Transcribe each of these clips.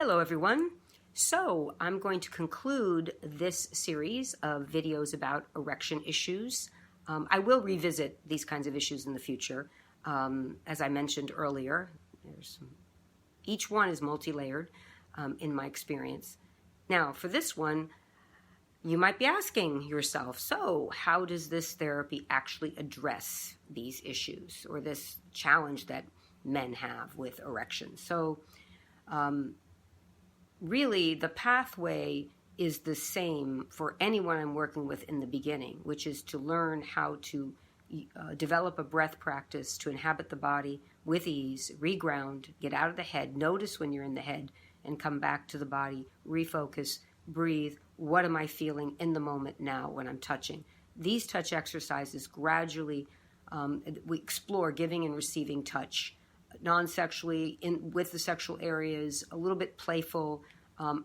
Hello everyone. So I'm going to conclude this series of videos about erection issues. I will revisit these kinds of issues in the future. As I mentioned earlier, each one is multi-layered in my experience. Now for this one, you might be asking yourself, so how does this therapy actually address these issues or this challenge that men have with erection? So really, the pathway is the same for anyone I'm working with in the beginning, which is to learn how to develop a breath practice to inhabit the body with ease, reground, get out of the head, notice when you're in the head, and come back to the body, refocus, breathe. What am I feeling in the moment now when I'm touching? These touch exercises gradually, we explore giving and receiving touch, non-sexually, with the sexual areas, a little bit playful.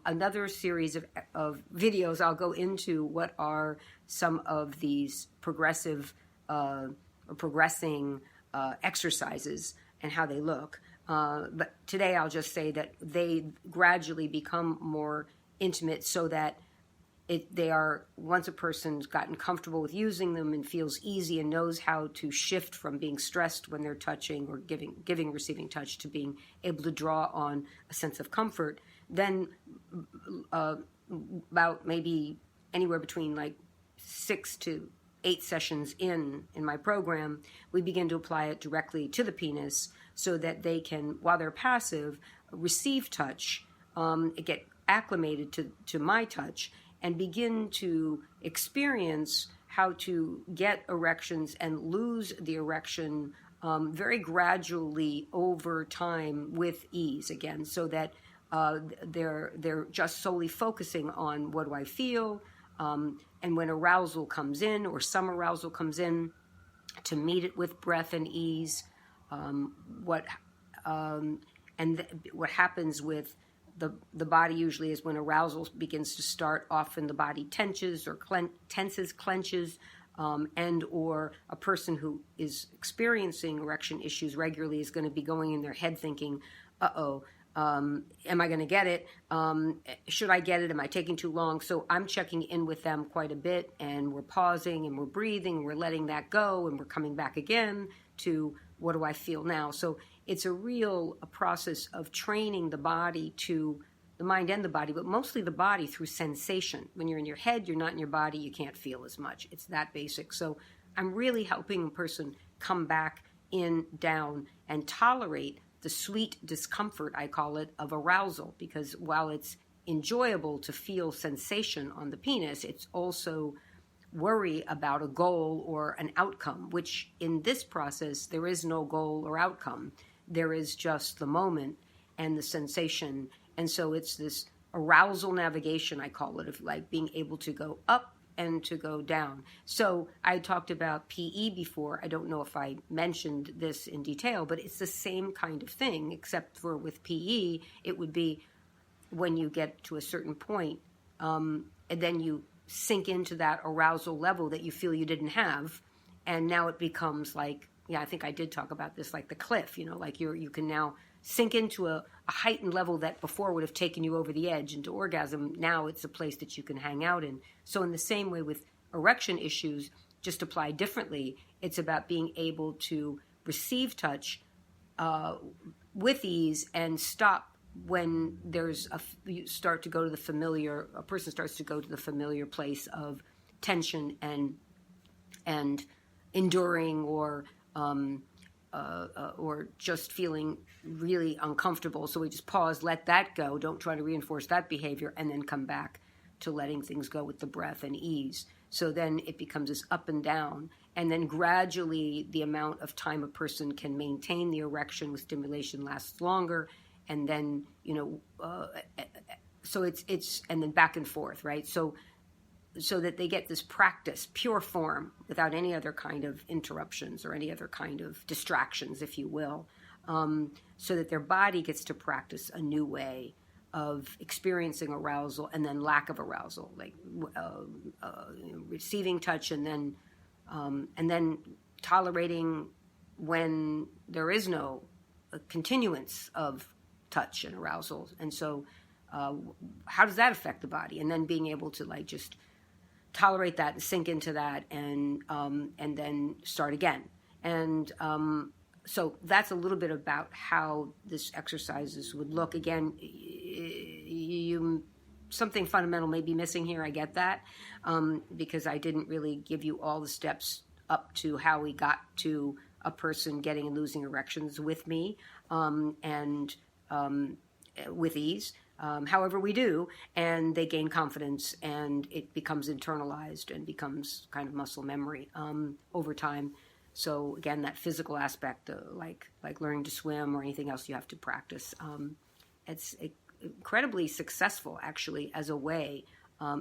Another series of videos I'll go into what are some of these progressive or progressing exercises and how they look. But today I'll just say that they gradually become more intimate so that they are, once a person's gotten comfortable with using them and feels easy and knows how to shift from being stressed when they're touching or giving receiving touch to being able to draw on a sense of comfort, then about maybe anywhere between like 6 to 8 sessions in my program, we begin to apply it directly to the penis so that they can, while they're passive, receive touch, get acclimated to my touch, and begin to experience how to get erections and lose the erection very gradually over time with ease again, so that they're just solely focusing on what do I feel, and when arousal comes in or some arousal comes in, to meet it with breath and ease. What happens with the body usually is when arousal begins to start, often the body tenses or clenches, and or a person who is experiencing erection issues regularly is going to be going in their head thinking, uh-oh, am I going to get it? Should I get it? Am I taking too long? So I'm checking in with them quite a bit, and we're pausing and we're breathing and we're letting that go, and we're coming back again to what do I feel now? So it's a process of training the body to the mind and the body, but mostly the body through sensation. When you're in your head, you're not in your body, you can't feel as much. It's that basic. So I'm really helping a person come back in, down, and tolerate the sweet discomfort, I call it, of arousal, because while it's enjoyable to feel sensation on the penis, it's also worry about a goal or an outcome, which in this process, there is no goal or outcome. There is just the moment and the sensation. And so it's this arousal navigation, I call it, of like being able to go up and to go down. So I talked about PE before. I don't know if I mentioned this in detail, but it's the same kind of thing, except for with PE, it would be when you get to a certain point, and then you sink into that arousal level that you feel you didn't have. And now it becomes like, yeah, I think I did talk about this, like the cliff, like you can now sink into a heightened level that before would have taken you over the edge into orgasm. Now it's a place that you can hang out in. So in the same way with erection issues, just applied differently, it's about being able to receive touch with ease and stop when you start to go to the familiar, a person starts to go to the familiar place of tension and enduring or just feeling really uncomfortable. So we just pause, let that go, don't try to reinforce that behavior, and then come back to letting things go with the breath and ease. So then it becomes this up and down, and then gradually the amount of time a person can maintain the erection with stimulation lasts longer, and then, so it's and then back and forth, right? So that they get this practice, pure form, without any other kind of interruptions or any other kind of distractions, if you will, so that their body gets to practice a new way of experiencing arousal and then lack of arousal, like receiving touch and then tolerating when there is no continuance of touch and arousal. And so how does that affect the body? And then being able to like just tolerate that and sink into that, and then start again. And so that's a little bit about how this exercises would look. Again, something fundamental may be missing here. I get that, because I didn't really give you all the steps up to how we got to a person getting and losing erections with me, and with ease. However, we do, and they gain confidence, and it becomes internalized and becomes kind of muscle memory over time. So again, that physical aspect, like learning to swim or anything else, you have to practice. It's incredibly successful, actually, as a way,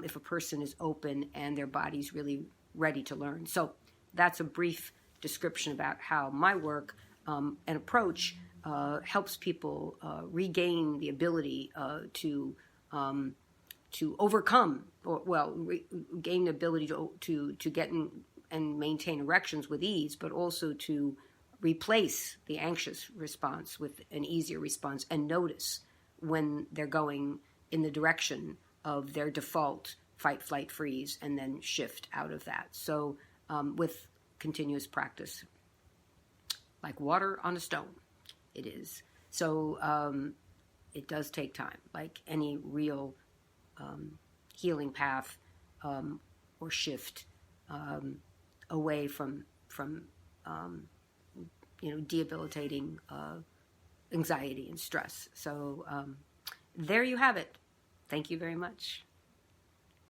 if a person is open and their body's really ready to learn. So that's a brief description about how my work and approach helps people regain the ability to overcome, or gain the ability to get and maintain erections with ease, but also to replace the anxious response with an easier response, and notice when they're going in the direction of their default fight, flight, freeze, and then shift out of that. So with continuous practice, like water on a stone, it is. So it does take time, like any real healing path or shift away from debilitating anxiety and stress. So there you have it. Thank you very much.